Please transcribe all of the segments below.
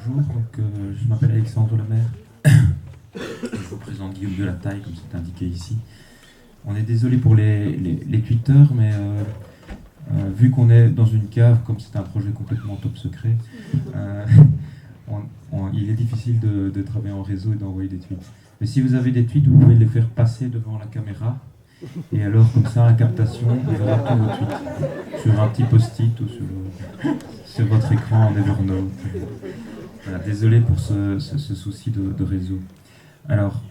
Bonjour, je m'appelle Alexandre Lemaire. Je vous présente Guillaume Delataille, comme c'est indiqué ici. On est désolé pour les tweeters, mais vu qu'on est dans une cave, comme c'est un projet complètement top secret, il est difficile de travailler en réseau et d'envoyer des tweets. Mais si vous avez des tweets, vous pouvez les faire passer devant la caméra. Et alors, comme ça, la captation, il verra tous vos tweets sur un petit post-it ou sur votre écran en Evernote. Voilà, désolé pour ce souci de réseau. Alors,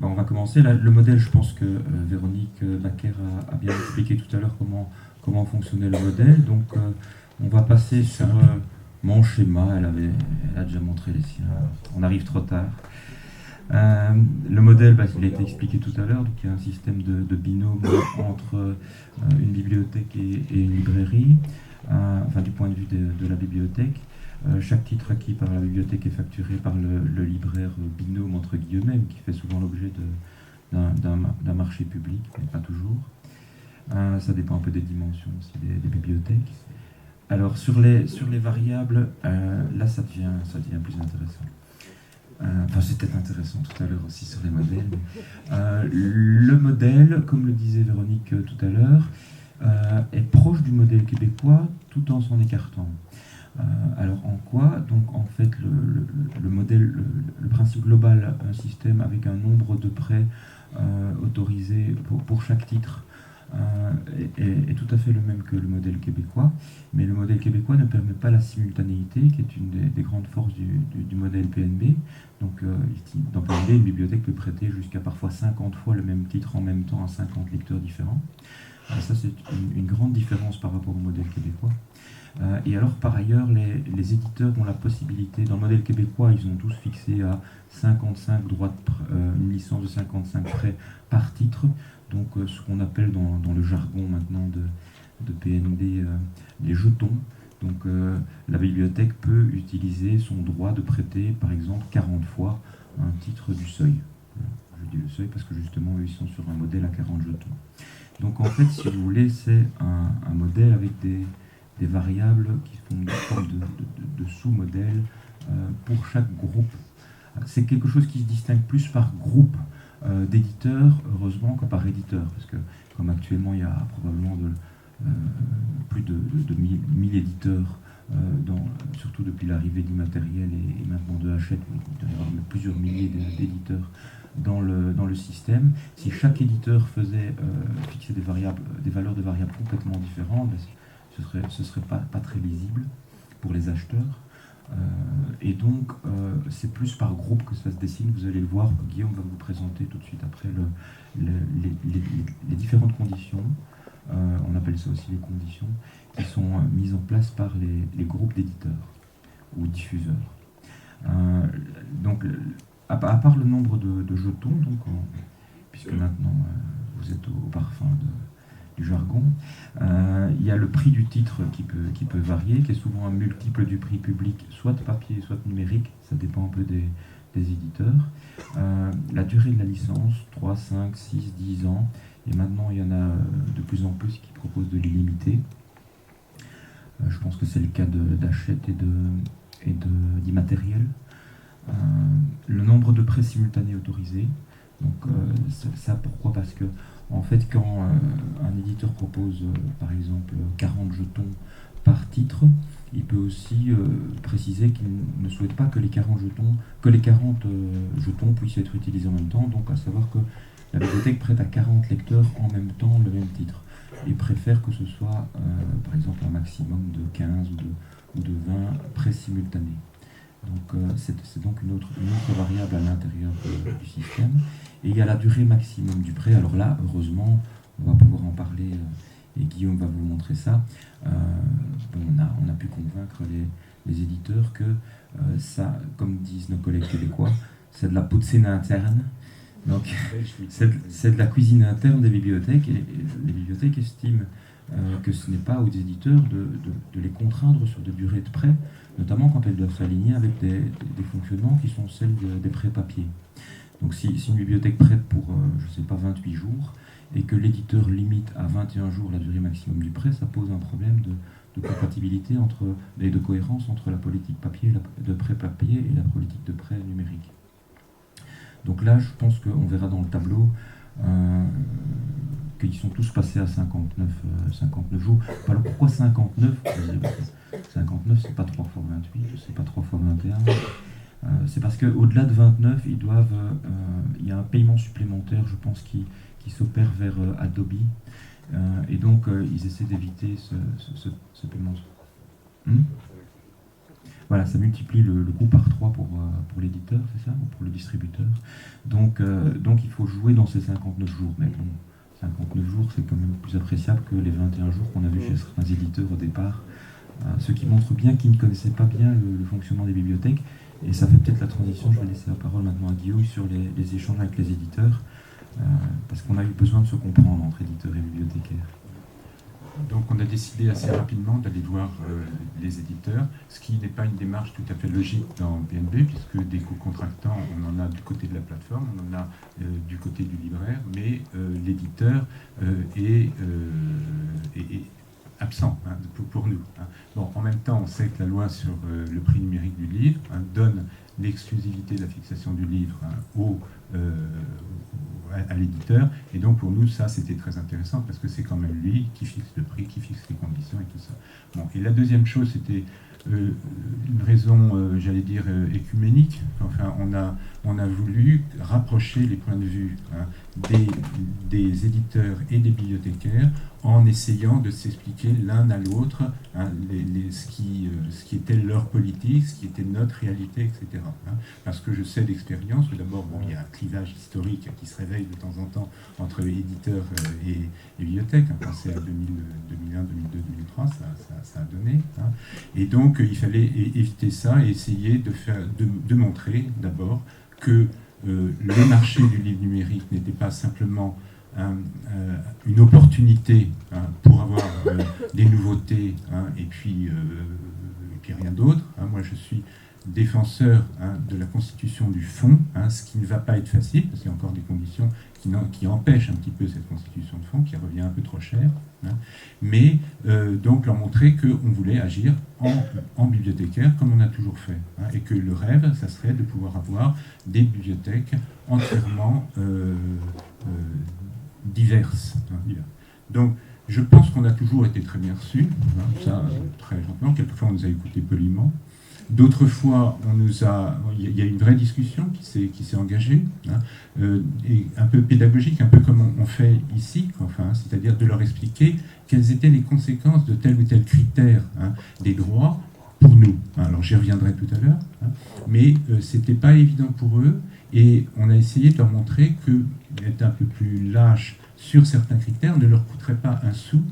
on va commencer. Là, le modèle, je pense que Véronique Bakker a bien expliqué tout à l'heure comment fonctionnait le modèle. Donc, on va passer sur mon schéma. Elle a déjà montré les siens. On arrive trop tard. Le modèle, il a été expliqué tout à l'heure. Donc, il y a un système de binôme entre une bibliothèque et une librairie, enfin du point de vue de la bibliothèque. Chaque titre acquis par la bibliothèque est facturé par le libraire binôme, entre guillemets, qui fait souvent l'objet d'un marché public, mais pas toujours. Ça dépend un peu des dimensions aussi des bibliothèques. Alors sur les variables, là ça devient plus intéressant. Enfin, c'était intéressant tout à l'heure aussi sur les modèles. Le modèle, comme le disait Véronique tout à l'heure, est proche du modèle québécois tout en s'en écartant. Alors en quoi? Donc en fait le modèle, le principe global, un système avec un nombre de prêts autorisés pour chaque titre est tout à fait le même que le modèle québécois, mais le modèle québécois ne permet pas la simultanéité, qui est une des grandes forces du modèle PNB. Donc dans PNB, une bibliothèque peut prêter jusqu'à parfois 50 fois le même titre en même temps à 50 lecteurs différents. Ça c'est une grande différence par rapport au modèle québécois. Et alors par ailleurs, les éditeurs ont la possibilité, dans le modèle québécois, ils ont tous fixé à 55 droits une licence de 55 prêts par titre, donc ce qu'on appelle dans le jargon maintenant de PNB les jetons. Donc la bibliothèque peut utiliser son droit de prêter par exemple 40 fois un titre du seuil. Je dis le seuil parce que justement ils sont sur un modèle à 40 jetons. Donc en fait, si vous voulez, c'est un modèle avec des variables qui font une forme de sous-modèle pour chaque groupe. C'est quelque chose qui se distingue plus par groupe d'éditeurs, heureusement, que par éditeur, parce que comme actuellement il y a probablement plus de 1000 éditeurs, surtout depuis l'arrivée d'Immatériel et maintenant de Hachette, il doit y avoir plusieurs milliers d'éditeurs dans le système. Si chaque éditeur faisait fixer des valeurs de variables complètement différentes, ce serait pas très lisible pour les acheteurs. Et donc, c'est plus par groupe que ça se dessine. Vous allez le voir, Guillaume va vous présenter tout de suite après les différentes conditions. On appelle ça aussi les conditions qui sont mises en place par les groupes d'éditeurs ou diffuseurs. Donc, à part le nombre de jetons, donc, puisque maintenant vous êtes au parfum du jargon, il y a le prix du titre qui peut varier, qui est souvent un multiple du prix public, soit de papier, soit numérique, ça dépend un peu des éditeurs. La durée de la licence, 3, 5, 6, 10 ans, et maintenant il y en a de plus en plus qui proposent de l'illimité. Je pense que c'est le cas d'Hachette et d'Immatériel. Le nombre de prêts simultanés autorisés. Donc ça pourquoi? Parce que en fait quand un éditeur propose par exemple 40 jetons par titre, il peut aussi préciser qu'il ne souhaite pas que les 40 jetons puissent être utilisés en même temps, donc à savoir que la bibliothèque prête à 40 lecteurs en même temps le même titre. Il préfère que ce soit par exemple un maximum de 15 ou de 20 prêts simultanés. Donc c'est donc une autre variable à l'intérieur du système. Et il y a la durée maximum du prêt. Alors là, heureusement, on va pouvoir en parler et Guillaume va vous montrer ça. On a pu convaincre les éditeurs que ça, comme disent nos collègues québécois, c'est de la poutine interne. Donc c'est de la cuisine interne des bibliothèques et les bibliothèques estiment que ce n'est pas aux éditeurs de les contraindre sur des durées de prêt, notamment quand elles doivent s'aligner avec des fonctionnements qui sont celles des prêts papier. Donc si une bibliothèque prête pour, 28 jours, et que l'éditeur limite à 21 jours la durée maximum du prêt, ça pose un problème de compatibilité et de cohérence entre la politique papier, de prêt papier et la politique de prêt numérique. Donc là, je pense qu'on verra dans le tableau qu'ils sont tous passés à 59 jours. Alors pourquoi 59? 59, c'est pas 3 fois 28, c'est pas 3 fois 21. C'est parce qu'au-delà de 29, il y a un paiement supplémentaire, je pense, qui s'opère vers Adobe. Et donc, ils essaient d'éviter ce paiement. Voilà, ça multiplie le coût par 3 pour l'éditeur, c'est ça, ou pour le distributeur. Donc, il faut jouer dans ces 59 jours. Mais bon, 59 jours, c'est quand même plus appréciable que les 21 jours qu'on a vu chez certains éditeurs au départ. Ce qui montre bien qu'ils ne connaissaient pas bien le fonctionnement des bibliothèques. Et ça fait peut-être la transition, je vais laisser la parole maintenant à Guillaume sur les échanges avec les éditeurs, parce qu'on a eu besoin de se comprendre entre éditeurs et bibliothécaires. Donc on a décidé assez rapidement d'aller voir les éditeurs, ce qui n'est pas une démarche tout à fait logique dans BNB, puisque des co-contractants, on en a du côté de la plateforme, on en a du côté du libraire, mais l'éditeur est absent pour nous. Bon, en même temps, on sait que la loi sur le prix numérique du livre donne l'exclusivité de la fixation du livre à l'éditeur, et donc pour nous ça c'était très intéressant parce que c'est quand même lui qui fixe le prix, qui fixe les conditions et tout ça. Bon, et la deuxième chose c'était une raison, j'allais dire, écuménique. Enfin, on a voulu rapprocher les points de vue des éditeurs et des bibliothécaires en essayant de s'expliquer l'un à l'autre ce qui était leur politique, ce qui était notre réalité, etc. Parce que je sais d'expérience que d'abord, bon, il y a un clivage historique qui se réveille de temps en temps entre éditeurs et bibliothèques. Pensez à 2001, 2002, 2003, ça a donné. Et donc, il fallait éviter ça et essayer de montrer d'abord que le marché du livre numérique n'était pas simplement une opportunité pour avoir des nouveautés et puis rien d'autre. Moi, je suis défenseur de la constitution du fonds, ce qui ne va pas être facile, parce qu'il y a encore des conditions qui empêchent un petit peu cette constitution de fonds, qui revient un peu trop cher. Mais donc leur montrer qu'on voulait agir en bibliothécaire, comme on a toujours fait. Et que le rêve, ça serait de pouvoir avoir des bibliothèques entièrement diverses. Donc, je pense qu'on a toujours été très bien reçus, ça très gentiment. Quelquefois, on nous a écoutés poliment. D'autres fois, il y a une vraie discussion qui s'est engagée, et un peu pédagogique, un peu comme on fait ici, c'est-à-dire de leur expliquer quelles étaient les conséquences de tel ou tel critère des droits pour nous. Alors j'y reviendrai tout à l'heure, mais c'était pas évident pour eux, et on a essayé de leur montrer que être un peu plus lâche sur certains critères ne leur coûterait pas un sou,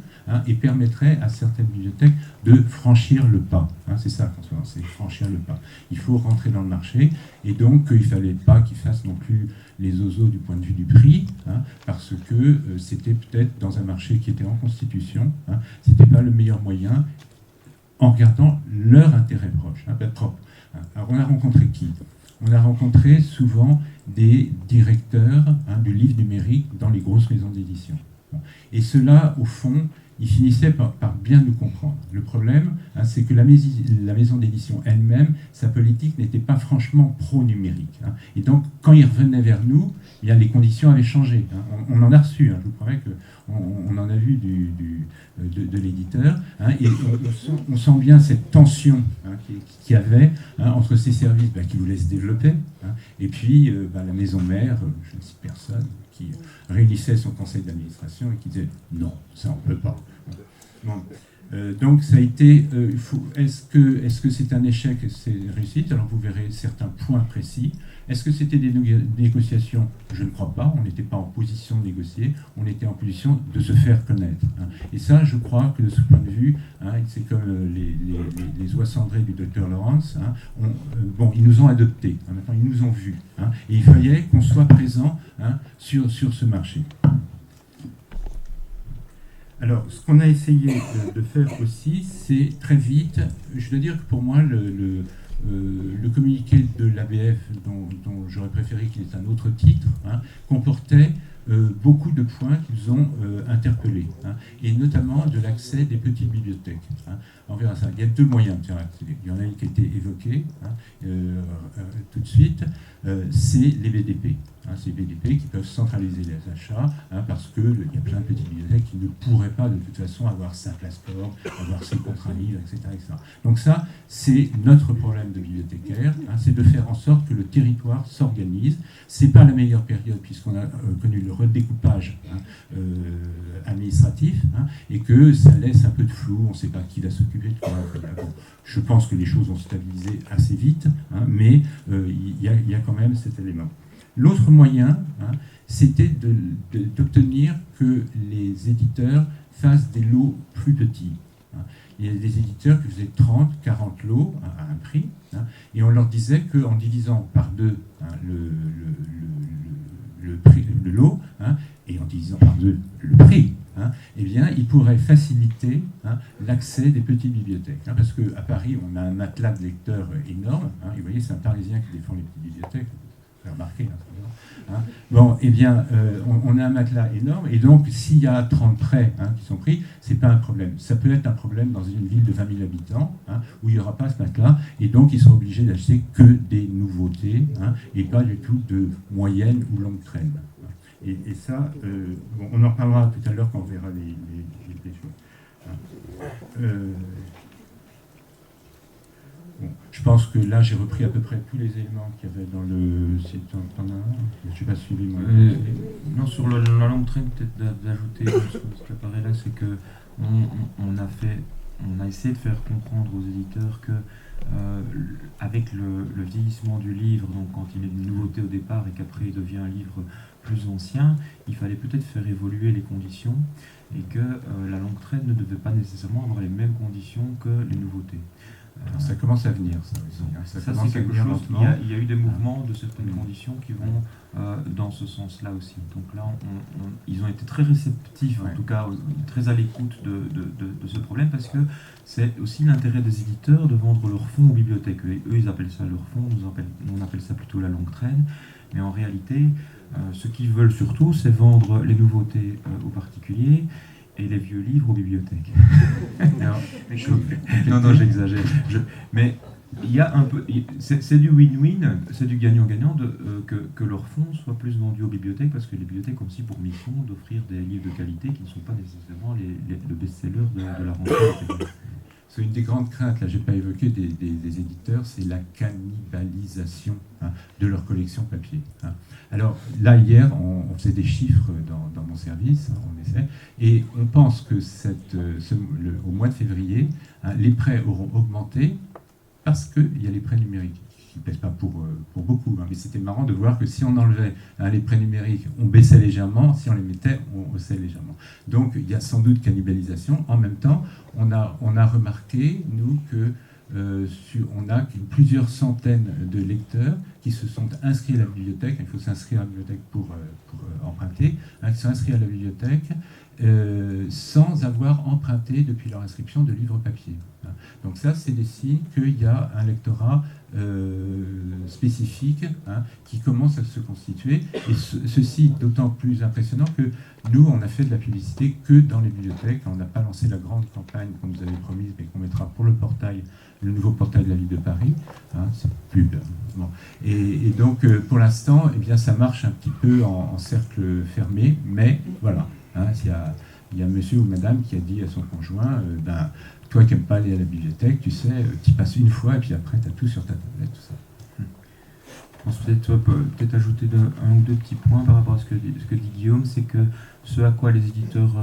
et permettrait à certaines bibliothèques de franchir le pas. C'est ça, François, c'est franchir le pas. Il faut rentrer dans le marché, et donc il ne fallait pas qu'ils fassent non plus les oseaux du point de vue du prix, parce que c'était peut-être dans un marché qui était en constitution, c'était pas le meilleur moyen, en regardant leur intérêt propre. Alors on a rencontré qui? On a rencontré souvent des directeurs du livre numérique dans les grosses maisons d'édition. Et ceux-là, au fond, ils finissaient par bien nous comprendre. Le problème, c'est que la maison d'édition elle-même, sa politique n'était pas franchement pro-numérique. Et donc, quand ils revenaient vers nous, les conditions avaient changé. On en a reçu, je vous promets qu'on en a vu de l'éditeur. Et on sent bien cette tension qu'il y avait entre ces services qui voulaient se développer, et puis la maison mère, je ne cite personne, qui réunissait son conseil d'administration et qui disait « non, ça on ne peut pas ». Bon. Donc ça a été, est-ce que c'est un échec, c'est une réussite? Alors vous verrez certains points précis. Est-ce que c'était des négociations? Je ne crois pas, on n'était pas en position de négocier, on était en position de se faire connaître. Et ça, je crois que de ce point de vue, c'est comme les oies cendrées du docteur Lawrence, ils nous ont adoptés, maintenant ils nous ont vus, et il fallait qu'on soit présent sur ce marché. Alors, ce qu'on a essayé de faire aussi, c'est très vite, je dois dire que pour moi, le communiqué de l'ABF, dont j'aurais préféré qu'il ait un autre titre, comportait beaucoup de points qu'ils ont interpellés, hein, et notamment de l'accès des petites bibliothèques. Hein. On verra ça. Il y a deux moyens de accéder. Il y en a une qui a été évoquée tout de suite, c'est les BDP. Hein, ces BDP qui peuvent centraliser les achats, hein, parce qu'il y a plein de petites bibliothèques qui ne pourraient pas de toute façon avoir 5 plateformes, avoir 5 contrats livres, etc., etc. Donc ça, c'est notre problème de bibliothécaire, hein, c'est de faire en sorte que le territoire s'organise. C'est pas la meilleure période puisqu'on a connu le redécoupage, hein, administratif, hein, et que ça laisse un peu de flou, on ne sait pas qui va s'occuper de quoi. Bon, je pense que les choses vont se stabiliser assez vite, hein, mais il y a quand même cet élément. L'autre moyen, hein, c'était d'obtenir que les éditeurs fassent des lots plus petits. Hein. Il y a des éditeurs qui faisaient 30, 40 lots à un prix, hein, et on leur disait qu'en divisant par deux, hein, le lot, hein, et en divisant par deux le prix, hein, eh bien, ils pourraient faciliter, hein, l'accès des petites bibliothèques. Hein, parce qu'à Paris, on a un matelas de lecteurs énorme. Hein, et vous voyez, c'est un Parisien qui défend les petites bibliothèques. Vous avez remarqué, hein. Bon, eh bien, on a un matelas énorme, et donc, s'il y a 30 prêts, hein, qui sont pris, c'est pas un problème. Ça peut être un problème dans une ville de 20 000 habitants, hein, où il n'y aura pas ce matelas, et donc, ils sont obligés d'acheter que des nouveautés, hein, et pas du tout de moyenne ou longue traîne. Et ça, bon, on en reparlera tout à l'heure quand on verra les choses. Bon, je pense que là, j'ai repris à peu près tous les éléments qu'il y avait dans le site. Je ne suis pas suivi, moi. Non, sur la longue traîne, peut-être d'ajouter ce qui apparaît là, c'est que on a essayé de faire comprendre aux éditeurs que avec le vieillissement du livre, donc quand il est une nouveauté au départ et qu'après il devient un livre plus ancien, il fallait peut-être faire évoluer les conditions et que la longue traîne ne devait pas nécessairement avoir les mêmes conditions que les nouveautés. Ça commence à venir, ça aussi. Hein. Ça c'est quelque chose. Il y a eu des mouvements de certaines conditions qui vont dans ce sens-là aussi. Donc là, ils ont été très réceptifs, en tout cas très à l'écoute de ce problème, parce que c'est aussi l'intérêt des éditeurs de vendre leur fonds aux bibliothèques. Et eux, ils appellent ça leur fonds, nous on appelle ça plutôt la longue traîne. Mais en réalité, ce qu'ils veulent surtout, c'est vendre les nouveautés aux particuliers et les vieux livres aux bibliothèques. Alors, non, j'exagère. Mais il y a un peu, c'est du win-win, c'est du gagnant-gagnant que leurs fonds soient plus vendus aux bibliothèques, parce que les bibliothèques ont aussi pour mission d'offrir des livres de qualité qui ne sont pas nécessairement le best-seller de la rentrée. C'est une des grandes craintes, là, je n'ai pas évoqué des éditeurs, c'est la cannibalisation, hein, de leur collection papier. Hein. Alors là, hier, on faisait des chiffres dans mon service, hein, on essaie, et on pense que au mois de février, hein, les prêts auront augmenté parce qu'il y a les prêts numériques. Qui ne pèsent pas pour beaucoup, hein, mais c'était marrant de voir que si on enlevait, hein, les prêts numériques, on baissait légèrement, si on les mettait, on haussait légèrement. Donc il y a sans doute cannibalisation. En même temps, on a remarqué, nous, que on a plusieurs centaines de lecteurs qui se sont inscrits à la bibliothèque. Il faut s'inscrire à la bibliothèque pour emprunter, hein, qui sont inscrits à la bibliothèque sans avoir emprunté depuis leur inscription de livres papier. Donc ça, c'est des signes qu'il y a un lectorat spécifique, hein, qui commence à se constituer, et ceci d'autant plus impressionnant que nous, on a fait de la publicité que dans les bibliothèques. On n'a pas lancé la grande campagne qu'on nous avait promise, mais qu'on mettra pour le portail, le nouveau portail de la ville de Paris, hein, c'est pub. Bon. Et donc, pour l'instant, eh bien, ça marche un petit peu en cercle fermé, mais voilà, hein, il y a monsieur ou madame qui a dit à son conjoint, toi qui n'aimes pas aller à la bibliothèque, tu sais, tu y passes une fois et puis après, tu as tout sur ta tablette, tout ça. Je pense peut-être ajouter un ou deux petits points par rapport à ce que dit Guillaume, c'est que ce à quoi les éditeurs,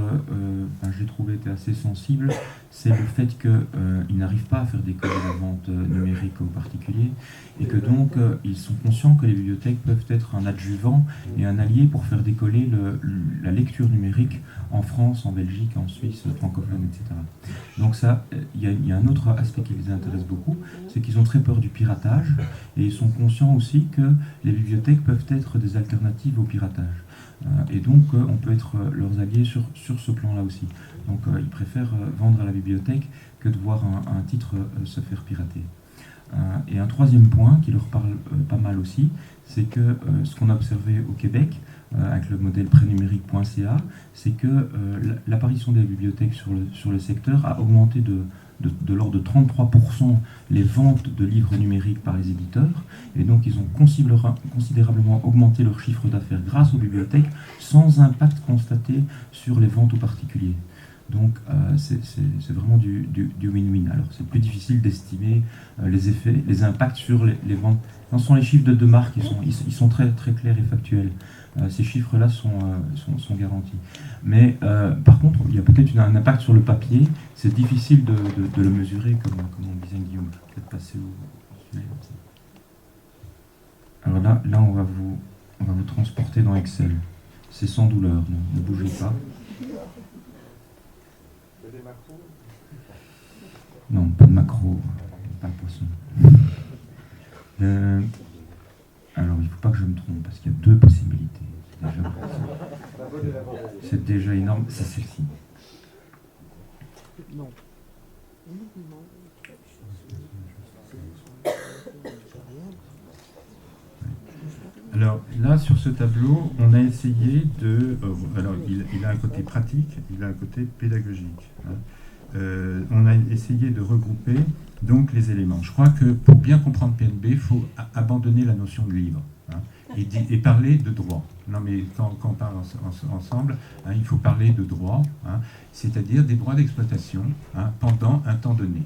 j'ai trouvé, étaient assez sensibles, c'est le fait qu'ils n'arrivent pas à faire décoller la vente numérique aux particuliers, et que donc ils sont conscients que les bibliothèques peuvent être un adjuvant et un allié pour faire décoller la lecture numérique en France, en Belgique, en Suisse, francophone, etc. Donc ça, il y a un autre aspect qui les intéresse beaucoup, c'est qu'ils ont très peur du piratage, et ils sont conscients aussi que les bibliothèques peuvent être des alternatives au piratage. Et donc, on peut être leurs alliés sur ce plan-là aussi. Donc, ils préfèrent vendre à la bibliothèque que de voir un titre se faire pirater. Et un troisième point qui leur parle pas mal aussi, c'est que ce qu'on a observé au Québec, avec le modèle prénumérique.ca, c'est que l'apparition des bibliothèques sur le secteur a augmenté de l'ordre de 33% les ventes de livres numériques par les éditeurs, et donc ils ont considérablement augmenté leur chiffre d'affaires grâce aux bibliothèques, sans impact constaté sur les ventes aux particuliers. Donc c'est vraiment du win-win. Alors c'est plus difficile d'estimer les effets, les impacts sur les ventes. Ce sont les chiffres de deux marques, ils sont très, très clairs et factuels. Ces chiffres-là sont garantis. Mais par contre, il y a peut-être un impact sur le papier. C'est difficile de le mesurer, comme on disait Guillaume. Peut-être passer au sujet. Alors là on va vous transporter dans Excel. C'est sans douleur, ne bougez pas. Non, pas de macro, pas de poisson. Alors, il ne faut pas que je me trompe, parce qu'il y a deux possibilités. C'est déjà énorme, c'est celle-ci. Non. Alors là, sur ce tableau, on a essayé de... alors, il a un côté pratique, il a un côté pédagogique. On a essayé de regrouper donc les éléments. Je crois que pour bien comprendre PNB, il faut abandonner la notion de livre et parler de droit. Non, mais quand on parle ensemble, il faut parler de droit, c'est-à-dire des droits d'exploitation pendant un temps donné.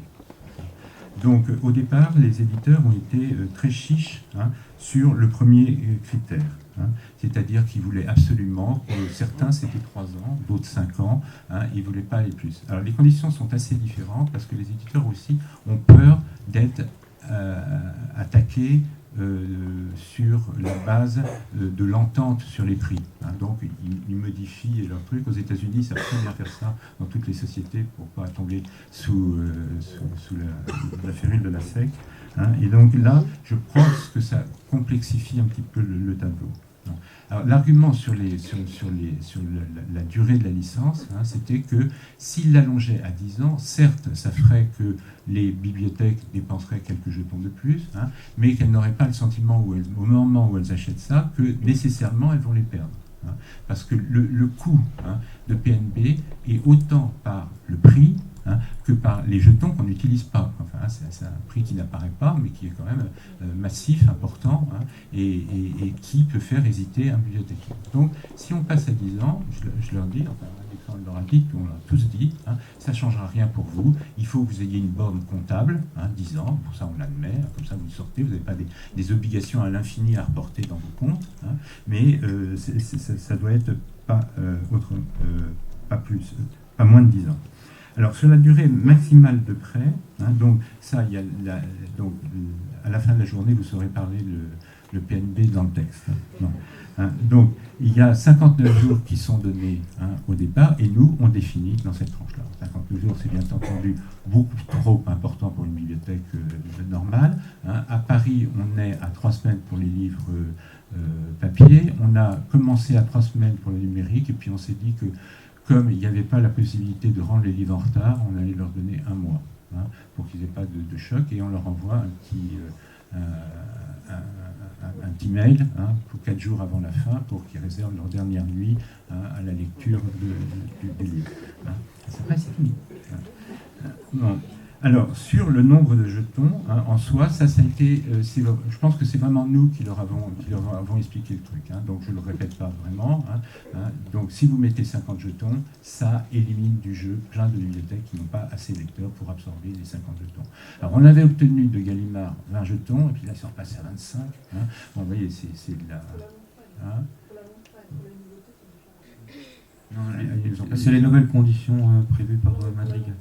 Donc, au départ, les éditeurs ont été très chiches sur le premier critère. C'est-à-dire qu'ils voulaient absolument, certains c'était 3 ans, d'autres 5 ans, ils ne voulaient pas aller plus. Alors les conditions sont assez différentes parce que les éditeurs aussi ont peur d'être attaqués sur la base de l'entente sur les prix. Donc ils modifient leur truc. Aux États-Unis, ils savent très bien faire ça dans toutes les sociétés pour ne pas tomber sous la férule de la SEC. Et donc là, je pense que ça complexifie un petit peu le tableau. Alors, l'argument sur la durée de la licence, c'était que s'il l'allongeait à 10 ans, certes, ça ferait que les bibliothèques dépenseraient quelques jetons de plus, mais qu'elles n'auraient pas le sentiment, au moment où elles achètent ça, que nécessairement elles vont les perdre. Parce que le coût de PNB est autant par le prix que par les jetons qu'on n'utilise pas. Enfin, c'est un prix qui n'apparaît pas, mais qui est quand même massif, important, et qui peut faire hésiter un bibliothécaire. Donc, si on passe à 10 ans, je leur dis, enfin, Alexandre leur a dit, on l'a tous dit, ça ne changera rien pour vous, il faut que vous ayez une borne comptable, 10 ans, pour ça on l'admet, comme ça vous sortez, vous n'avez pas des obligations à l'infini à reporter dans vos comptes, mais ça doit être pas moins de 10 ans. Alors, sur la durée maximale de prêt, donc ça, il y a donc, à la fin de la journée, vous saurez parler le PNB dans le texte. Donc, il y a 59 jours qui sont donnés au départ, et nous, on définit dans cette tranche-là. 59 jours, c'est bien entendu beaucoup trop important pour une bibliothèque normale. À Paris, on est à 3 semaines pour les livres papier. On a commencé à 3 semaines pour le numérique, et puis on s'est dit que comme il n'y avait pas la possibilité de rendre les livres en retard, on allait leur donner 1 mois pour qu'ils n'aient pas de choc, et on leur envoie un petit mail pour 4 jours avant la fin pour qu'ils réservent leur dernière nuit à la lecture du livre. Après, c'est fini. Bon. Alors, sur le nombre de jetons, en soi, ça a été... je pense que c'est vraiment nous qui leur avons expliqué le truc. Donc, je ne le répète pas vraiment. Donc, si vous mettez 50 jetons, ça élimine du jeu plein de bibliothèques qui n'ont pas assez de lecteurs pour absorber les 50 jetons. Alors, on avait obtenu de Gallimard 20 jetons, et puis là, ils sont repassés à 25. Bon, vous voyez, c'est de la... C'est les nouvelles conditions prévues par Madrigal.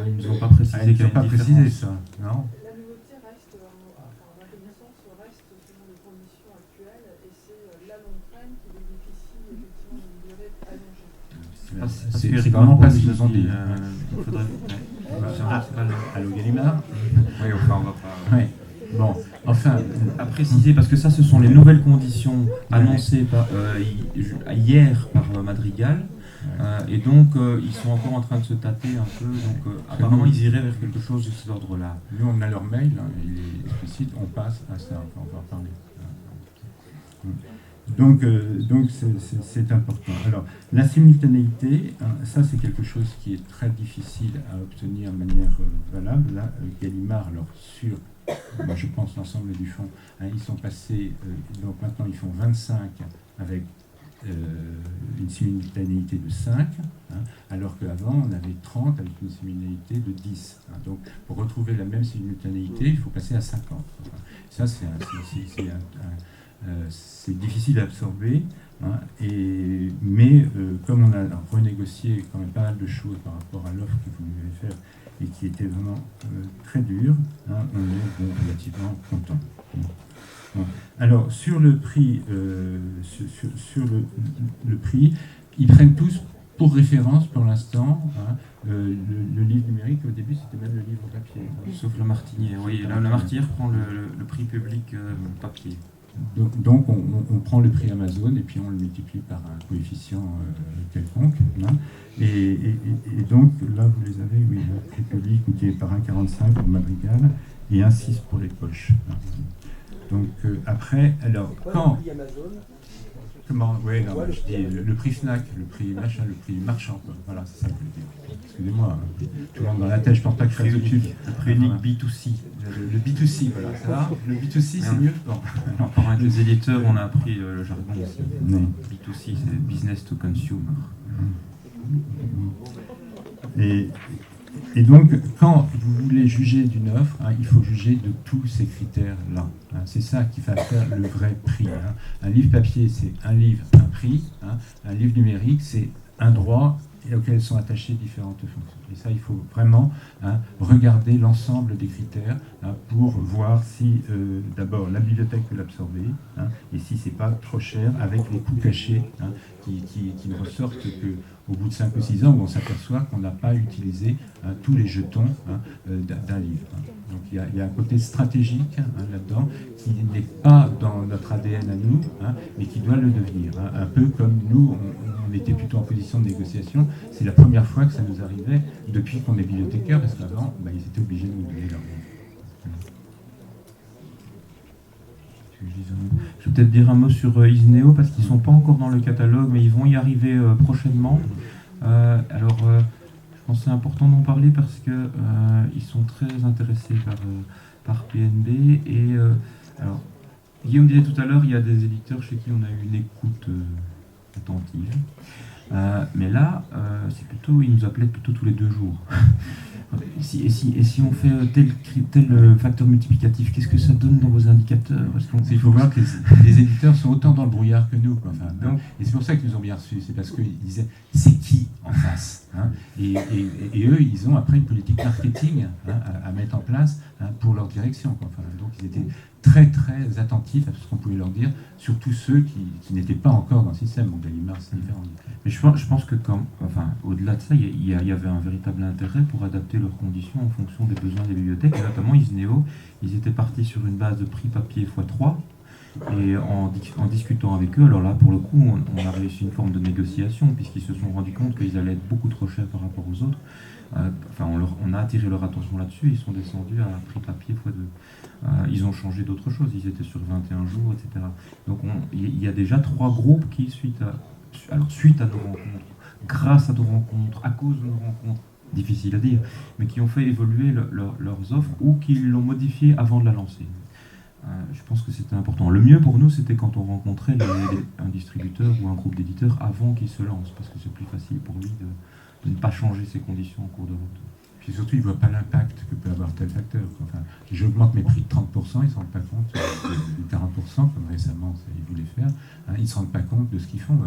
Ils ne nous ont pas précisé qu'ils n'ont pas précisé ça, non ? La nouveauté reste, ma connaissance, reste selon les conditions actuelles, et c'est la longue traîne qui bénéficie effectivement d'une durée allongée. C'est vraiment pas ce qu'ils nous ont dit. Il faudrait... Allô, Gallimard ? Oui, enfin, on va pas... Ouais. Bon, enfin, à préciser, parce que ça, ce sont les nouvelles conditions annoncées hier par Madrigal. Et donc, ils sont encore en train de se tâter un peu. Donc, apparemment, ils iraient vers quelque chose de cet ordre-là. Nous, on a leur mail, il est explicite, on passe à ça, on va en parler. Donc c'est important. Alors, la simultanéité, hein, ça c'est quelque chose qui est très difficile à obtenir de manière valable. Là, Gallimard, alors sur, moi je pense l'ensemble du fonds, hein, ils sont passés, donc maintenant ils font 25 avec une simultanéité de 5, hein, alors qu'avant on avait 30 avec une simultanéité de 10. Hein. Donc pour retrouver la même simultanéité, il faut passer à 50. Enfin, ça c'est difficile à absorber, hein, mais comme on a renégocié quand même pas mal de choses par rapport à l'offre que vous devez faire et qui était vraiment très dure, hein, on est relativement content. Bon. Alors sur le prix, sur le prix, ils prennent tous pour référence pour l'instant, hein, le livre numérique. Au début c'était même le livre papier. Sauf le Martinier. Oui, là, le Martinier prend le prix public papier. Donc on prend le prix Amazon et puis on le multiplie par un coefficient quelconque. Hein. Et donc là vous les avez, oui, le prix public multiplié par 1,45 pour Madrigal et 1,6 pour les poches. Hein. Donc après, alors quand... Le prix Amazon. Comment? Oui, non, je dis le prix Fnac, le prix machin, le prix marchand. Quoi. Voilà, c'est ça que je voulais dire. Excusez-moi, tout le monde dans la tête, je pense pas que je fasse au-dessus. Le prix unique B2C. Le B2C, voilà, ça va. Le B2C, c'est mieux. Bon. Par un des éditeurs, on a appris le jargon aussi. Oui. B2C, c'est Business to Consumer. Et donc, quand vous voulez juger d'une offre, hein, il faut juger de tous ces critères-là. Hein. C'est ça qui va faire le vrai prix. Hein. Un livre papier, c'est un livre, un prix. Hein. Un livre numérique, c'est un droit auquel sont attachées différentes fonctions. Et ça, il faut vraiment, hein, regarder l'ensemble des critères, hein, pour voir si, d'abord, la bibliothèque peut l'absorber, hein, et si c'est pas trop cher, avec les coûts cachés, hein, qui ne ressortent qu'au bout de 5 ou 6 ans, où on s'aperçoit qu'on n'a pas utilisé, hein, tous les jetons, hein, d'un livre. Hein. Donc il y a un côté stratégique, hein, là-dedans, qui n'est pas dans notre ADN à nous, hein, mais qui doit le devenir. Hein. Un peu comme nous, on était plutôt en position de négociation. C'est la première fois que ça nous arrivait depuis qu'on est bibliothécaire, parce qu'avant, ils étaient obligés de nous donner leur nom. Je vais peut-être dire un mot sur Isneo, parce qu'ils ne sont pas encore dans le catalogue, mais ils vont y arriver prochainement. Alors, je pense que c'est important d'en parler parce qu'ils sont très intéressés par PNB. Et alors, Guillaume disait tout à l'heure, il y a des éditeurs chez qui on a eu une écoute attentive. Mais là, c'est plutôt, ils nous appelaient plutôt tous les 2 jours. Et si on fait tel facteur multiplicatif, qu'est-ce que ça donne dans vos indicateurs? Il faut voir que les éditeurs sont autant dans le brouillard que nous. Quoi. Enfin, donc, et c'est pour ça qu'ils nous ont bien reçus. C'est parce qu'ils disaient, c'est qui en face, hein, et eux, ils ont après une politique marketing, hein, à mettre en place, hein, pour leur direction. Quoi. Enfin, donc ils étaient très très attentifs à ce qu'on pouvait leur dire, surtout ceux qui n'étaient pas encore dans le système. Donc Gallimard, c'est différent. Mais je pense que au-delà de ça, il y avait un véritable intérêt pour adapter leurs conditions en fonction des besoins des bibliothèques. Et notamment Isneo, ils étaient partis sur une base de prix papier x3. Et en discutant avec eux, alors là pour le coup on a réussi une forme de négociation puisqu'ils se sont rendus compte qu'ils allaient être beaucoup trop chers par rapport aux autres. On a attiré leur attention là-dessus, ils sont descendus à prix papier x2. Ils ont changé d'autres choses, ils étaient sur 21 jours, etc. Donc il y a déjà 3 groupes qui, suite à nos rencontres, grâce à nos rencontres, à cause de nos rencontres, difficile à dire, mais qui ont fait évoluer leurs offres ou qui l'ont modifiée avant de la lancer. Je pense que c'était important. Le mieux pour nous, c'était quand on rencontrait un distributeur ou un groupe d'éditeurs avant qu'il se lance, parce que c'est plus facile pour lui de ne pas changer ses conditions en cours de route. Puis surtout, il ne voit pas l'impact que peut avoir tel facteur. Enfin, j'augmente mes prix de 30%, ils ne se rendent pas compte de 40%, comme récemment ils voulaient faire. Hein, ils ne se rendent pas compte de ce qu'ils font.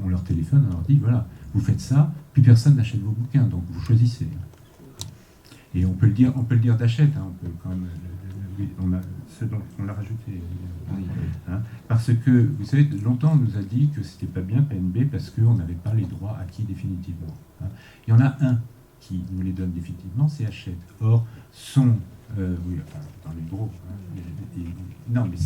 On leur téléphone, on leur dit, voilà, vous faites ça, plus personne n'achète vos bouquins, donc vous choisissez. Et on peut le dire d'achète, hein, on peut quand même... on l'a rajouté. Hein, parce que, vous savez, longtemps on nous a dit que c'était pas bien PNB parce qu'on n'avait pas les droits acquis définitivement. Hein. Il y en a un qui nous les donne définitivement, c'est Hachette. Or, dans les gros, hein, non, mais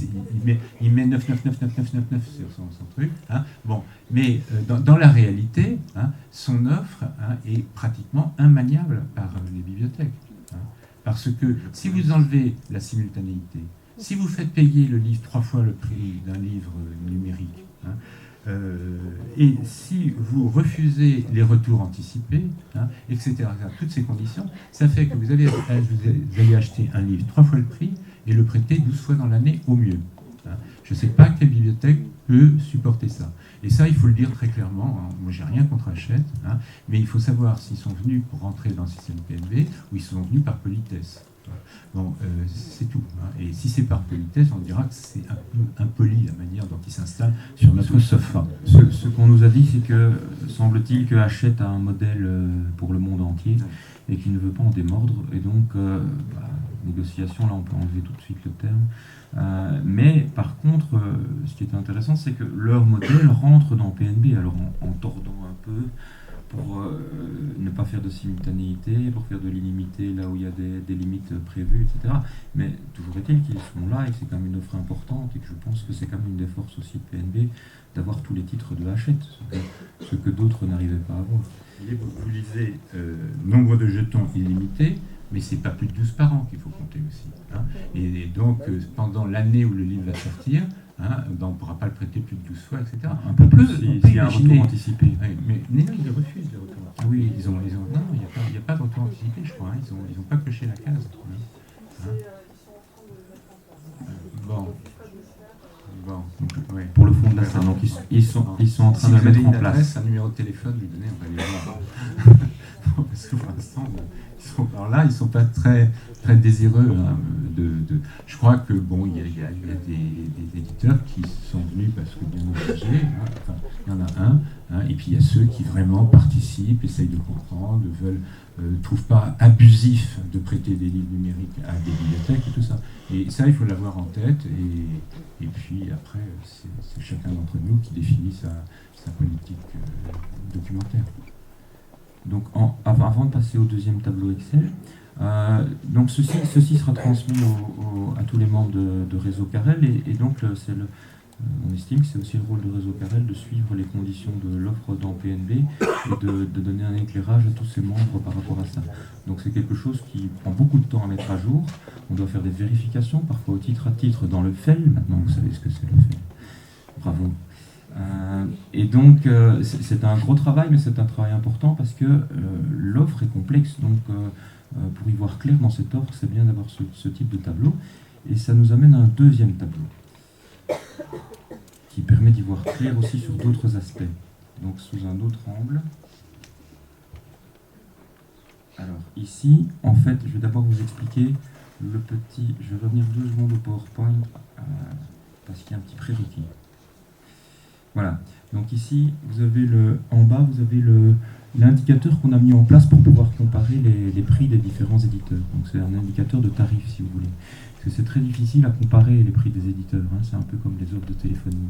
il met 99999 sur son truc. Hein, bon, mais dans la réalité, hein, son offre, hein, est pratiquement immaniable par les bibliothèques. Hein. Parce que si vous enlevez la simultanéité, si vous faites payer le livre 3 fois le prix d'un livre numérique, hein. Et si vous refusez les retours anticipés, hein, etc., toutes ces conditions, ça fait que vous allez acheter un livre 3 fois le prix et le prêter 12 fois dans l'année au mieux. Hein. Je ne sais pas quelle bibliothèque peut supporter ça. Et ça, il faut le dire très clairement. Hein. Moi, j'ai rien contre Hachette, hein, mais il faut savoir s'ils sont venus pour rentrer dans le système PNB ou ils sont venus par politesse. Bon, c'est tout. Hein. Et si c'est par politesse, on dira que c'est un peu impoli la manière dont ils s'installent sur notre sofa. Ce qu'on nous a dit, c'est que, semble-t-il, que Hachette a un modèle pour le monde entier et qu'il ne veut pas en démordre. Et donc, négociation, là, on peut enlever tout de suite le terme. Mais par contre, ce qui est intéressant, c'est que leur modèle rentre dans PNB, alors en tordant un peu, pour ne pas faire de simultanéité, pour faire de l'illimité là où il y a des limites prévues, etc. Mais toujours est-il qu'ils sont là et que c'est quand même une offre importante et que je pense que c'est quand même une des forces aussi de PNB d'avoir tous les titres de Hachette, ce que d'autres n'arrivaient pas à avoir. Vous lisez nombre de jetons illimité, mais c'est pas plus de 12 par an qu'il faut compter aussi. Hein. Et donc, pendant l'année où le livre va sortir, hein, on ne pourra pas le prêter plus de 12 fois, etc. Un peu plus s'il y a un retour anticipé. Oui, mais non, ils refusent le retour anticipé. Ah oui, non, il n'y a pas de retour anticipé, je crois. Hein. Ils ont pas coché la case. Hein. Ils sont en train de le mettre en place. Bon, ouais. Pour le fond de la salle, donc ils sont en train de le mettre en place. Un numéro de téléphone, lui donner, on va les voir. Parce que pour l'instant, ils ne sont pas très désireux. Hein, je crois que bon, il y a des éditeurs qui sont venus parce que bien engagés. Hein, enfin, il y en a un. Hein, et puis il y a ceux qui vraiment participent, essayent de comprendre, ne trouvent pas abusif de prêter des livres numériques à des bibliothèques et tout ça. Et ça, il faut l'avoir en tête. Et puis après, c'est chacun d'entre nous qui définit sa politique documentaire. Donc avant de passer au deuxième tableau Excel, donc ceci sera transmis à tous les membres de Réseau Carrel et donc on estime que c'est aussi le rôle de Réseau Carrel de suivre les conditions de l'offre dans PNB et de donner un éclairage à tous ses membres par rapport à ça. Donc c'est quelque chose qui prend beaucoup de temps à mettre à jour. On doit faire des vérifications, parfois au titre à titre dans le FEL. Maintenant vous savez ce que c'est le FEL. Bravo. Et donc c'est un gros travail, mais c'est un travail important parce que l'offre est complexe. Donc pour y voir clair dans cette offre, c'est bien d'avoir ce type de tableau. Et ça nous amène à un deuxième tableau qui permet d'y voir clair aussi sur d'autres aspects, donc sous un autre angle. Alors ici, en fait, je vais d'abord vous expliquer je vais revenir 2 secondes au PowerPoint parce qu'il y a un petit prérequis. Voilà, donc ici, en bas, vous avez l'indicateur qu'on a mis en place pour pouvoir comparer les prix des différents éditeurs. Donc c'est un indicateur de tarif, si vous voulez. Parce que c'est très difficile à comparer les prix des éditeurs. Hein. C'est un peu comme les offres de téléphonie.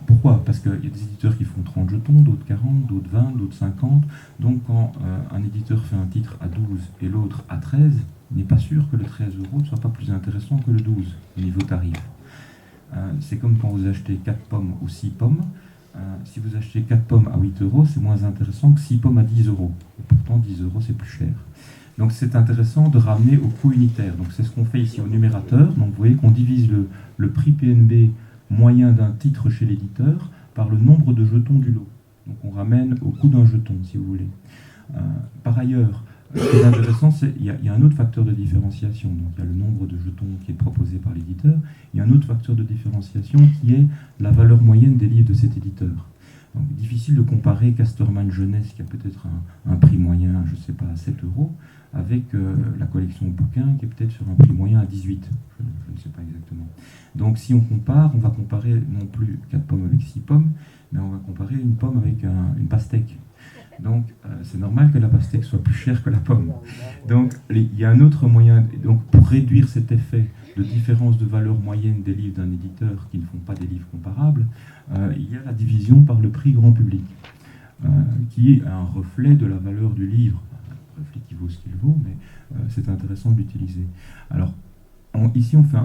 Pourquoi ? Parce qu'il y a des éditeurs qui font 30 jetons, d'autres 40, d'autres 20, d'autres 50. Donc quand un éditeur fait un titre à 12 et l'autre à 13, il n'est pas sûr que le 13 € ne soit pas plus intéressant que le 12 au niveau tarif. C'est comme quand vous achetez 4 pommes ou 6 pommes. Si vous achetez 4 pommes à 8 €, c'est moins intéressant que 6 pommes à 10 €. Et pourtant, 10 € c'est plus cher. Donc c'est intéressant de ramener au coût unitaire. Donc c'est ce qu'on fait ici au numérateur. Donc vous voyez qu'on divise le prix PNB moyen d'un titre chez l'éditeur par le nombre de jetons du lot. Donc on ramène au coût d'un jeton, si vous voulez. Par ailleurs, ce qui est intéressant, c'est qu'il y a un autre facteur de différenciation. Donc il y a le nombre de jetons qui est proposé par l'éditeur. Il y a un autre facteur de différenciation qui est la valeur moyenne des livres de cet éditeur. Donc difficile de comparer Casterman Jeunesse, qui a peut-être un prix moyen, je ne sais pas, à 7 €, avec la collection bouquin, qui est peut-être sur un prix moyen à 18. Je ne sais pas exactement. Donc si on compare, on va comparer non plus 4 pommes avec 6 pommes, mais on va comparer une pomme avec une pastèque. Donc c'est normal que la pastèque soit plus chère que la pomme. Donc il y a un autre moyen, donc pour réduire cet effet de différence de valeur moyenne des livres d'un éditeur qui ne font pas des livres comparables, il y a la division par le prix grand public, qui est un reflet de la valeur du livre. Un reflet qui vaut ce qu'il vaut, mais c'est intéressant de l'utiliser. Alors ici on fait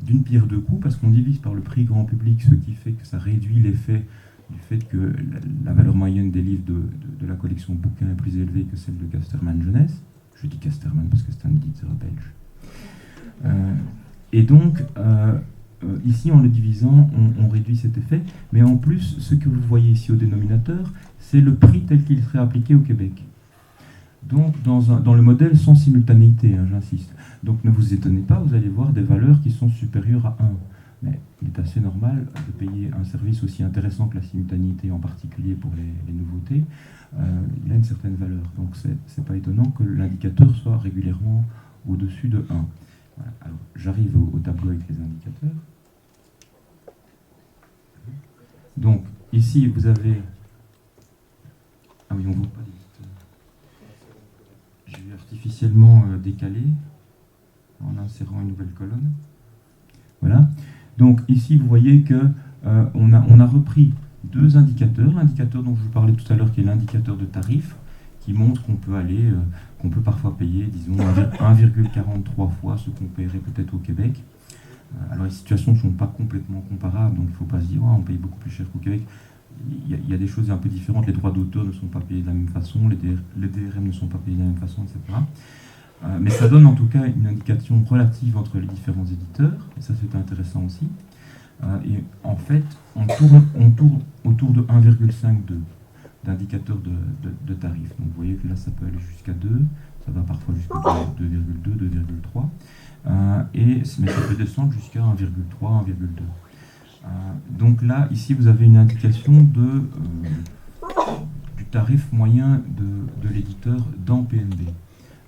d'une pierre deux coups, parce qu'on divise par le prix grand public, ce qui fait que ça réduit l'effet du fait que la valeur moyenne des livres de la collection bouquin est plus élevée que celle de Casterman Jeunesse. Je dis Casterman parce que c'est un éditeur belge. Et donc, ici, en le divisant, on réduit cet effet. Mais en plus, ce que vous voyez ici au dénominateur, c'est le prix tel qu'il serait appliqué au Québec. Donc, dans le modèle sans simultanéité, hein, j'insiste. Donc, ne vous étonnez pas, vous allez voir des valeurs qui sont supérieures à 1. Mais il est assez normal de payer un service aussi intéressant que la simultanéité, en particulier pour les nouveautés. Il a une certaine valeur. Donc, c'est pas étonnant que l'indicateur soit régulièrement au-dessus de 1. Voilà. Alors, j'arrive au tableau avec les indicateurs. Donc, ici, vous avez... Ah oui, on ne voit pas l'éditeur. Je vais artificiellement décaler en insérant une nouvelle colonne. Voilà. Donc, ici, vous voyez que on a repris deux indicateurs. L'indicateur dont je vous parlais tout à l'heure, qui est l'indicateur de tarif, qui montre qu'on peut aller, qu'on peut parfois payer, disons, 1,43 fois ce qu'on paierait peut-être au Québec. Alors les situations ne sont pas complètement comparables, donc il ne faut pas se dire oh, on paye beaucoup plus cher qu'au Québec. Il y a des choses un peu différentes, les droits d'auteur ne sont pas payés de la même façon, les DRM ne sont pas payés de la même façon, etc. Mais ça donne en tout cas une indication relative entre les différents éditeurs, et ça c'est intéressant aussi. Et en fait, on tourne autour de 1,52 d'indicateurs de tarifs. Donc vous voyez que là ça peut aller jusqu'à 2, ça va parfois jusqu'à 2,2, 2,3. Mais ça peut descendre jusqu'à 1,3, 1,2. Donc là, ici, vous avez une indication du tarif moyen de l'éditeur dans PNB.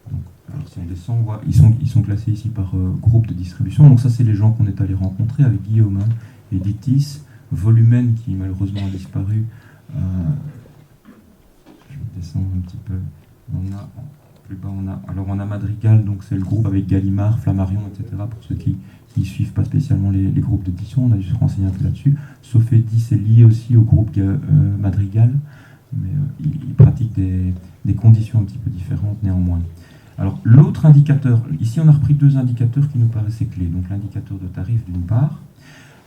Donc, alors, si on descend, on voit, ils sont classés ici par groupe de distribution. Donc ça, c'est les gens qu'on est allé rencontrer avec Guillaume, hein, Editis, Volumen, qui malheureusement a disparu. Je vais descendre un petit peu. Plus bas, on a Madrigal, donc c'est le groupe avec Gallimard, Flammarion, etc. Pour ceux qui suivent pas spécialement les groupes d'édition, on a dû se renseigner un peu là-dessus. Sofedis est lié aussi au groupe Madrigal, mais il pratique des conditions un petit peu différentes néanmoins. Alors l'autre indicateur, ici on a repris deux indicateurs qui nous paraissaient clés, donc l'indicateur de tarif d'une part,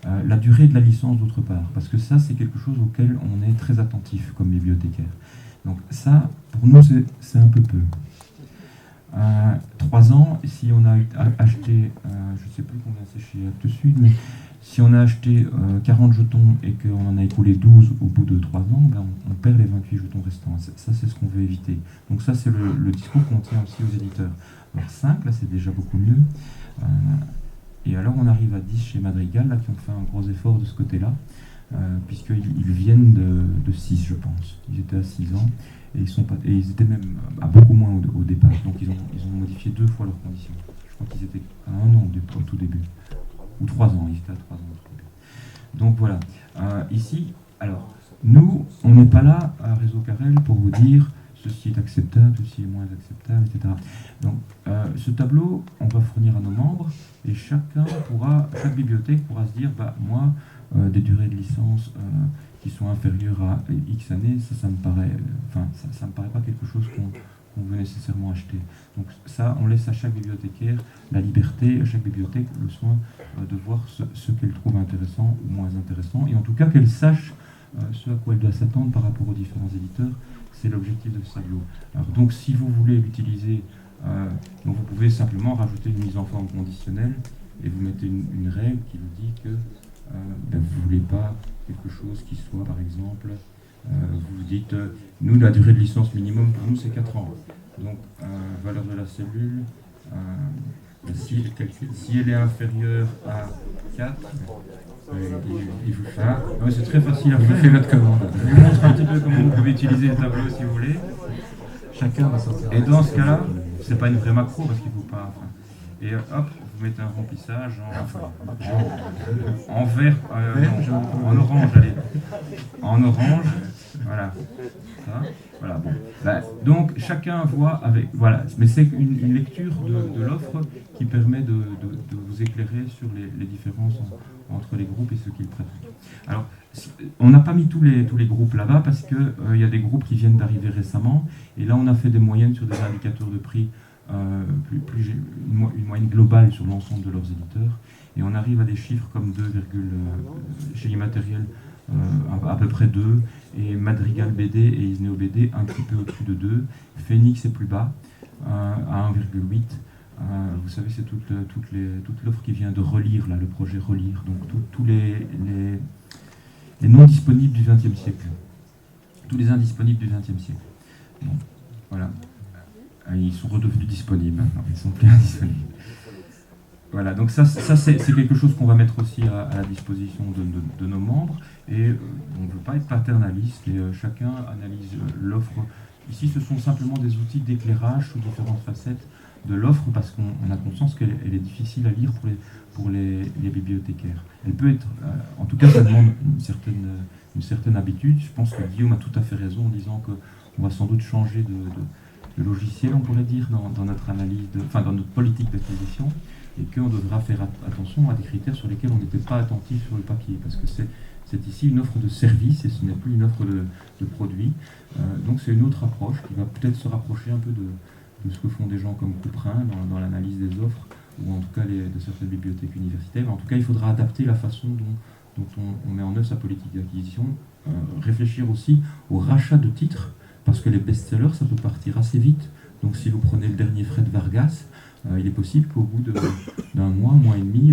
la durée de la licence d'autre part, parce que ça c'est quelque chose auquel on est très attentif comme bibliothécaire. Donc ça, pour nous, c'est un peu peu. 3 ans, si on a acheté, je ne sais plus combien c'est chez Actes Sud, mais si on a acheté 40 jetons et qu'on en a écoulé 12 au bout de 3 ans, ben on perd les 28 jetons restants. Ça, c'est ce qu'on veut éviter. Donc ça, c'est le discours qu'on tient aussi aux éditeurs. Alors 5, là, c'est déjà beaucoup mieux. Et alors, on arrive à 10 chez Madrigal, là, qui ont fait un gros effort de ce côté-là, puisqu'ils viennent de 6, je pense. Ils étaient à 6 ans. Et ils étaient même à beaucoup moins au départ. Donc ils ont modifié 2 fois leurs conditions. Je crois qu'ils étaient à 1 an au tout début. Ou 3 ans, ils étaient à 3 ans au tout début. Donc voilà. Ici, alors, nous, on n'est pas là à Réseau Carrel pour vous dire ceci est acceptable, ceci est moins acceptable, etc. Donc ce tableau, on va fournir à nos membres et chaque bibliothèque pourra se dire, bah moi, des durées de licence qui sont inférieures à X années, ça me paraît, ça me paraît pas quelque chose qu'on veut nécessairement acheter. Donc ça, on laisse à chaque bibliothécaire la liberté, à chaque bibliothèque le soin de voir ce qu'elle trouve intéressant ou moins intéressant, et en tout cas qu'elle sache ce à quoi elle doit s'attendre par rapport aux différents éditeurs. C'est l'objectif de ce tableau. Alors, donc si vous voulez l'utiliser, donc vous pouvez simplement rajouter une mise en forme conditionnelle et vous mettez une règle qui vous dit que vous ne voulez pas quelque chose qui soit, par exemple, vous dites, nous, la durée de licence minimum pour nous, c'est 4 ans. Donc, valeur de la cellule, si elle est inférieure à 4, il vous fait. C'est très facile à faire votre commande. Je vous montre un petit peu comment vous pouvez utiliser le tableau si vous voulez. Chacun va sortir. Et dans ce cas-là, c'est pas une vraie macro parce qu'il ne faut pas. Et hop, vous mettez un remplissage en vert, en orange, allez. En orange, voilà. Ça, voilà, bon. Donc chacun voit avec. Voilà, mais c'est une lecture de l'offre qui permet de vous éclairer sur les différences entre les groupes et ce qu'ils pratiquent. Alors, on n'a pas mis tous les groupes là-bas parce qu'il y a des groupes qui viennent d'arriver récemment, et là on a fait des moyennes sur des indicateurs de prix. Une moyenne globale sur l'ensemble de leurs éditeurs, et on arrive à des chiffres comme 2, chez Immatériel à peu près 2, et Madrigal BD et Isneo BD un petit peu au-dessus de 2, Phoenix est plus bas à 1,8, Vous savez, c'est toute l'offre qui vient de Relire, là, le projet Relire. Donc tous les non disponibles du XXe siècle. Tous les indisponibles du XXe siècle. Bon, voilà. Ils sont redevenus disponibles maintenant. Ils sont plus indisponibles. Voilà, donc ça c'est quelque chose qu'on va mettre aussi à la disposition de nos membres. Et on ne veut pas être paternaliste et chacun analyse l'offre. Ici, ce sont simplement des outils d'éclairage sous différentes facettes de l'offre parce qu'on a conscience qu'elle est difficile à lire pour les bibliothécaires. Elle peut être, en tout cas, ça demande une certaine habitude. Je pense que Guillaume a tout à fait raison en disant qu'on va sans doute changer de logiciel, on pourrait dire, dans notre analyse, dans notre politique d'acquisition, et qu'on devra faire attention à des critères sur lesquels on n'était pas attentif sur le papier, parce que c'est ici une offre de service et ce n'est plus une offre de produit. Donc c'est une autre approche qui va peut-être se rapprocher un peu de ce que font des gens comme Couperin dans l'analyse des offres, ou en tout cas de certaines bibliothèques universitaires. Mais en tout cas, il faudra adapter la façon dont on met en œuvre sa politique d'acquisition, réfléchir aussi au rachat de titres, parce que les best-sellers, ça peut partir assez vite. Donc si vous prenez le dernier Fred Vargas, il est possible qu'au bout d'un mois et demi,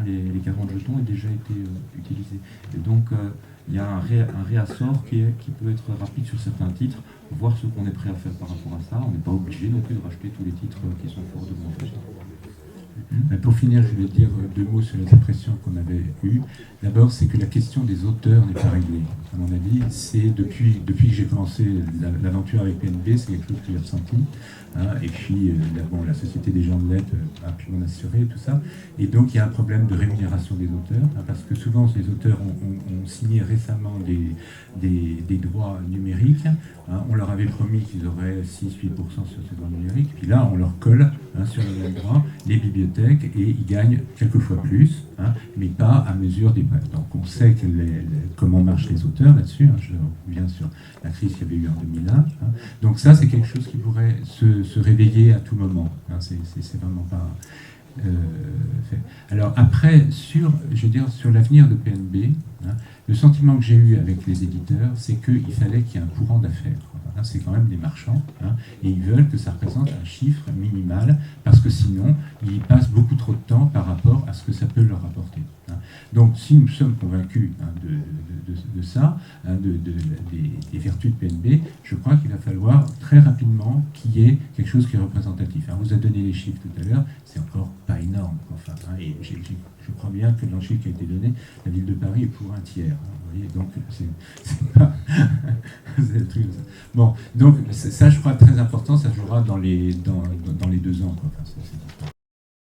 les 40 jetons aient déjà été utilisés. Et donc, il y a un réassort qui peut être rapide sur certains titres, voir ce qu'on est prêt à faire par rapport à ça. On n'est pas obligé non plus de racheter tous les titres qui sont forts de montage. Pour finir, je vais dire 2 mots sur les impressions qu'on avait eues. D'abord, c'est que la question des auteurs n'est pas réglée. À mon avis, c'est depuis que j'ai commencé l'aventure avec PNB, c'est quelque chose que j'ai ressenti. Et puis, la Société des gens de lettres a pu m'en assurer, tout ça. Et donc, il y a un problème de rémunération des auteurs, parce que souvent, les auteurs ont signé récemment des droits numériques. On leur avait promis qu'ils auraient 6-8% sur ces droits numériques. Puis là, on leur colle sur les mêmes droits les bibliothèques et ils gagnent quelquefois plus, mais pas à mesure des prêts. Donc, on sait comment marchent les auteurs là-dessus. Je reviens sur la crise qu'il y avait eu en 2001. Donc ça, c'est quelque chose qui pourrait se réveiller à tout moment. C'est vraiment pas fait. Alors après, sur l'avenir de PNB, le sentiment que j'ai eu avec les éditeurs, c'est qu'il fallait qu'il y ait un courant d'affaires. C'est quand même des marchands, et ils veulent que ça représente un chiffre minimal, parce que sinon, ils passent beaucoup trop de temps par rapport à ce que ça peut leur apporter. Donc, si nous sommes convaincus de ça, des vertus de PNB, je crois qu'il va falloir très rapidement qu'il y ait quelque chose qui est représentatif. On vous a donné les chiffres tout à l'heure, c'est encore pas énorme. Et je crois bien que dans le chiffre qui a été donné, la ville de Paris est pour un tiers. Vous voyez, donc c'est pas... c'est le truc. Bon, donc ça, je crois, très important, ça jouera dans les 2 ans.